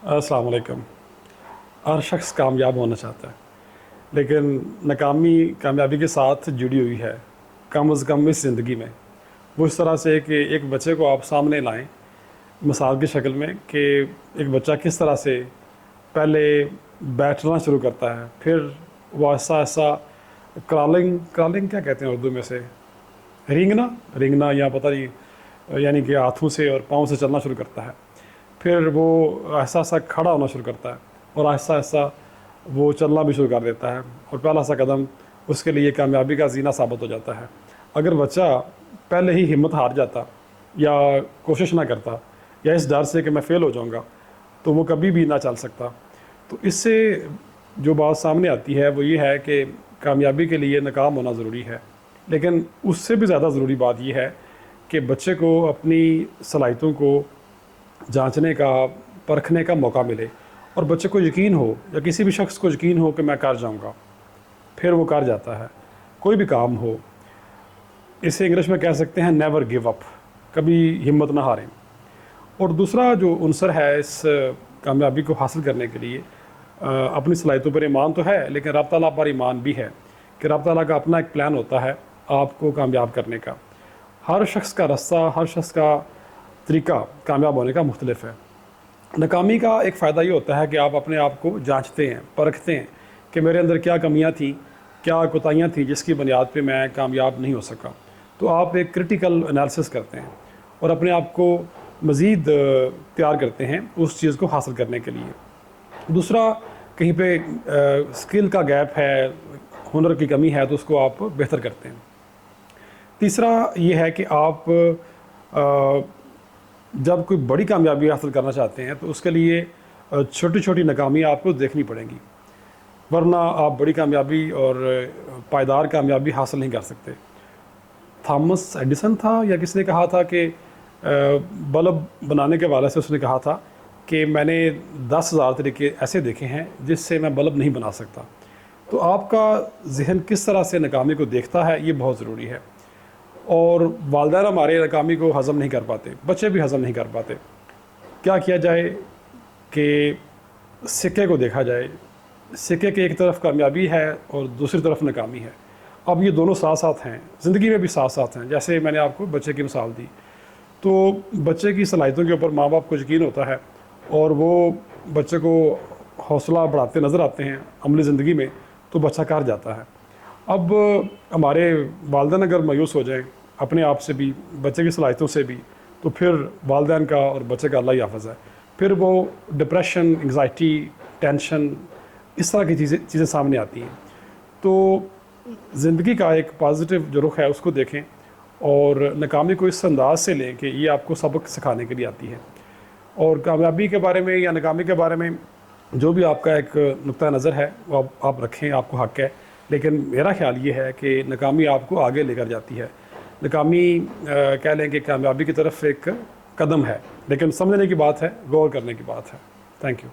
अस्सलाम वालेकुम। हर शख्स कामयाब होना चाहता है, लेकिन नाकामी कामयाबी के साथ जुड़ी हुई है, कम अज़ कम इस ज़िंदगी में। वो इस तरह से कि एक बच्चे को आप सामने लाएं मिसाल की शक्ल में कि एक बच्चा किस तरह से पहले बैठना शुरू करता है, फिर वो ऐसा ऐसा क्रॉलिंग क्रॉलिंग क्या कहते हैं उर्दू में से, रेंगना या पता नहीं, यानी कि हाथों से और पाँव से चलना शुरू करता है। फिर वो ऐसा ऐसा खड़ा होना शुरू करता है और ऐसा ऐसा वो चलना भी शुरू कर देता है, और पहला सा कदम उसके लिए कामयाबी का जीना साबित हो जाता है। अगर बच्चा पहले ही हिम्मत हार जाता या कोशिश ना करता या इस डर से कि मैं फ़ेल हो जाऊंगा, तो वो कभी भी ना चल सकता। तो इससे जो बात सामने आती है वो ये है कि कामयाबी के लिए नाकाम होना ज़रूरी है, लेकिन उससे भी ज़्यादा ज़रूरी बात यह है कि बच्चे को अपनी सलाहियतों को जांचने का, परखने का मौका मिले, और बच्चे को यकीन हो या किसी भी शख्स को यकीन हो कि मैं कर जाऊंगा, फिर वो कर जाता है। कोई भी काम हो, इसे इंग्लिश में कह सकते हैं नेवर गिव अप, कभी हिम्मत ना हारें। और दूसरा जो उनसर है इस कामयाबी को हासिल करने के लिए, अपनी सलाहियतों पर ईमान तो है, लेकिन रब ताला पर ईमान भी है कि रब ताला का अपना एक प्लान होता है आपको कामयाब करने का। हर शख्स का रास्ता, हर शख्स का तरीका कामयाब होने का मुख्तलिफ है। नाकामी का एक फ़ायदा ये होता है कि आप अपने आप को जांचते हैं, परखते हैं कि मेरे अंदर क्या कमियां थी, क्या कोताहियां थी जिसकी बुनियाद पे मैं कामयाब नहीं हो सका। तो आप एक क्रिटिकल एनालिसिस करते हैं और अपने आप को मज़ीद तैयार करते हैं उस चीज़ को हासिल करने के लिए। दूसरा, कहीं पे स्किल का गैप है, हुनर की कमी है, तो उसको आप बेहतर करते हैं। तीसरा ये है कि आप जब कोई बड़ी कामयाबी हासिल करना चाहते हैं तो उसके लिए छोटी छोटी नाकामियाँ आपको देखनी पड़ेंगी, वरना आप बड़ी कामयाबी और पायदार कामयाबी हासिल नहीं कर सकते। थॉमस एडिसन था या किसने कहा था कि बल्ब बनाने के वाले से उसने कहा था कि मैंने 10,000 तरीके ऐसे देखे हैं जिससे मैं बल्ब नहीं बना सकता। तो आपका जहन किस तरह से नाकामी को देखता है, ये बहुत ज़रूरी है। और वालिदैन हमारे नाकामी को हज़म नहीं कर पाते, बच्चे भी हज़म नहीं कर पाते। क्या किया जाए कि सिक्के को देखा जाए, सिक्के के एक तरफ कामयाबी है और दूसरी तरफ नाकामी है। अब ये दोनों साथ साथ हैं, ज़िंदगी में भी साथ साथ हैं। जैसे मैंने आपको बच्चे की मिसाल दी, तो बच्चे की सलाहियतों के ऊपर माँ बाप को यकीन होता है और वो बच्चे को हौसला बढ़ाते नज़र आते हैं अमली ज़िंदगी में, तो बच्चा कर जाता है। अब हमारे वालिदैन अगर मायूस हो जाएं अपने आप से भी, बच्चे की सलाहियतों से भी, तो फिर वालिदैन का और बच्चे का अल्लाह ही हाफ़िज़ है। फिर वो डिप्रेशन, एंग्जाइटी, टेंशन, इस तरह की चीज़ें सामने आती हैं। तो ज़िंदगी का एक पॉजिटिव जो रुख है उसको देखें और नाकामी को इस अंदाज से लें कि ये आपको सबक सिखाने के लिए आती है। और कामयाबी के बारे में या नाकामी के बारे में जो भी आपका एक नुक्ता नज़र है वो आप रखें, आपको हक़ है। लेकिन मेरा ख़्याल ये है कि नाकामी आपको आगे लेकर जाती है। नाकामी कह लें कि कामयाबी की तरफ एक कदम है, लेकिन समझने की बात है, गौर करने की बात है। Thank you.